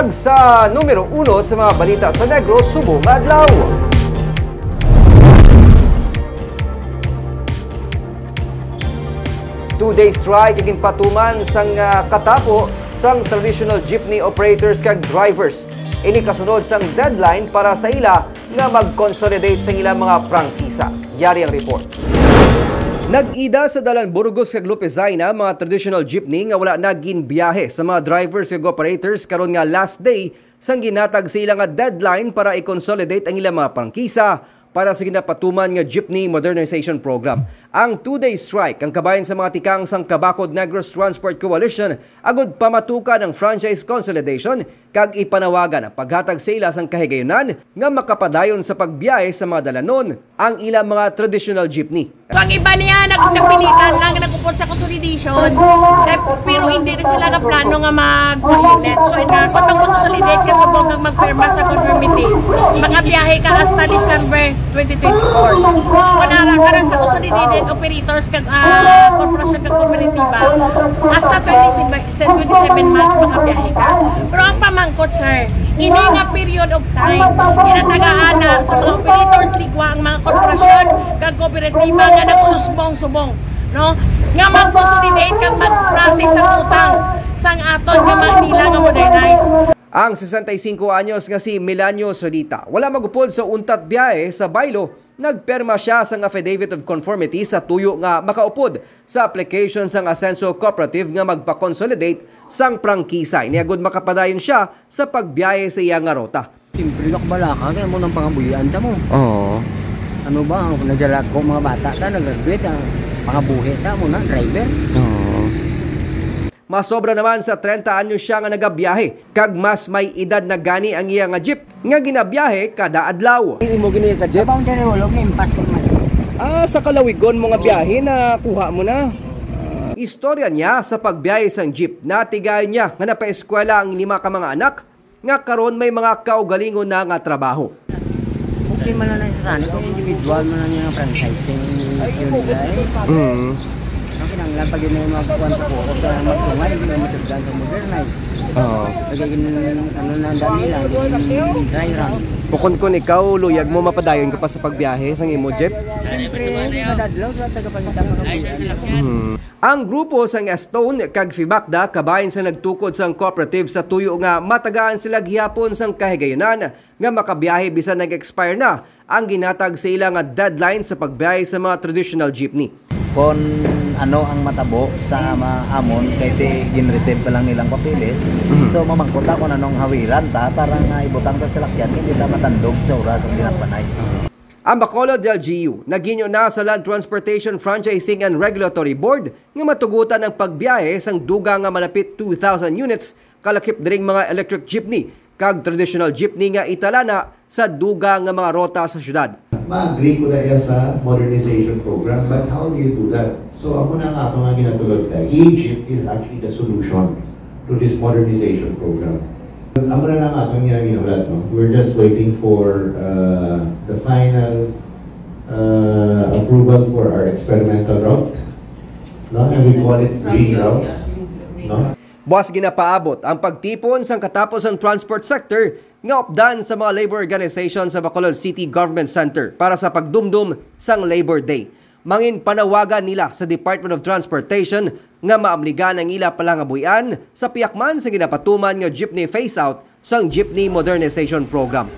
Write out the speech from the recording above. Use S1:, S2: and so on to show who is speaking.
S1: Kag sa numero 1 sa mga balita sa Negros subong adlaw. Two-day strike kaging patuman sang katapo sang traditional jeepney operators kag drivers. Ini kasunod sang deadline para sa ila nga mag-consolidate sa ilang mga prangkisa. Yari ang report. Nag-ida sa dalan Burgos kag Lupizayna mga traditional jeepney nga wala naging biyahe sa mga drivers kag operators karon nga last day sang ginatag sa ilang nga deadline para i-consolidate ang ilang mga prangkisa para sa ginapatuman nga Jeepney Modernization Program. Ang two-day strike ang kabayan sa mga tikang sang Kabakod Negros Transport Coalition agud pamatukan ang franchise consolidation kag ipanawagan ang paghatag sa ila sang kahigayunan nga makapadayon sa pagbiyahe sa mga dalanon ang ilang mga traditional jeepney.
S2: So ang iba niya nagkapilitan lang nagupot sa consolidation pero hindi rin sila nga plano nga mag-ulit. So kung mag-consolidate ka subong kang magpirma sa conformity, makabiyahe ka hasta December 2024. Wala ka na sa consolidated operators kag korporasyon kag kooperativa hasta 27 months makabiyahe ka. Pero ang pamangkot sir, ini nga period of time ginatagaan na sa mga operators ligwa ang mga korporasyon kag kooperatiba nga nag-usbong-subong, no? Nga mag-consolidate kag mag-process ang utang sang aton nga Manila nga modernize.
S1: Ang 65 anyos nga si Milanio Solita wala magupod sa untat biyahe sa Baylo. Nagperma siya sang affidavit of conformity sa tuyo nga makaupod sa application sang Asenso Cooperative nga magpa-consolidate sang prangkisa. Iniagod makapadayon siya sa pagbiyahe sa iya nga rota.
S3: Siyempre lakbala ka, kaya mo ng pangabuhian ta mo.
S1: Oo.
S3: Ano ba, nagdala ko mga bata ta, nag-graduate, pangabuhi ta mo na, driver.
S1: Oo. Masobra naman sa 30 anyos siya nga nagabiyahe, kag mas may edad na gani ang iya nga jeep nga ginabiyahe kada adlaw. Imo gini ka jeep?
S3: Sa boundary hulog ni impas ko man.
S1: Sa kalawigon mo nga biyahe na kuha mo na. Istorya niya sa pagbiyahe sang jeep, natigayon niya nga napaeskwela ang 5 ka mga anak nga karon may mga kaugalingon na nga trabaho.
S3: Okay man na sa sana kung individual man na niya nga franchising. Ang kinanglan pag yun na yung magkukwanta po o magsungay, hindi na matagdan sa modernize. Pagiging ano na dami lang, dry run.
S1: Bukod ikaw, luyag mo mapadayon ka pa sa pagbiyahe sa imo jeep?
S3: Siyempre, madadlaw sa tagapangitang mga buyan.
S1: Ang grupo sang Stone kag Fibakda kabayan sa nagtukod sang cooperative sa tuyo nga matagaan sila gihapon sang kahigayunan nga makabiyahe bisan nag-expire na ang ginatag sa ilang deadline sa pagbiyahe sa mga traditional jeepney.
S4: Kung ano ang matabo sa amon, kaya gin-receive pa lang nilang papilis. So mamangkota kung anong hawiran ta para nga ibutang ta sa lakyan, hindi ta matandog sa oras ang ginagpanay.
S1: Ang Bacolod LGU naginyo na sa Land Transportation Franchising and Regulatory Board nga matugutan ang pagbiyahe sang duga nga malapit 2,000 units kalakip diring mga electric jeepney kag traditional jeepney nga italana sa duga nga mga rota sa syudad.
S5: Ma-agree ko na sa modernization program, but how do you do that? So ako na nga ito nga ginatulog tayo. E-Jeep is actually the solution to this modernization program. Ako na nga ito nga ginulat, no? We're just waiting for the final approval for our experimental route, no? And we call it green routes, no?
S1: Buwas ginapaabot ang pagtipon sang katapos ang transport sector nga opdan sa mga labor organization sa Bacolod City Government Center para sa pagdumdum sang Labor Day. Mangin panawagan nila sa Department of Transportation nga maamligan ang ila palangabuyan sa piyakman sa ginapatuman nga jeepney phase-out sang Jeepney Modernization Program.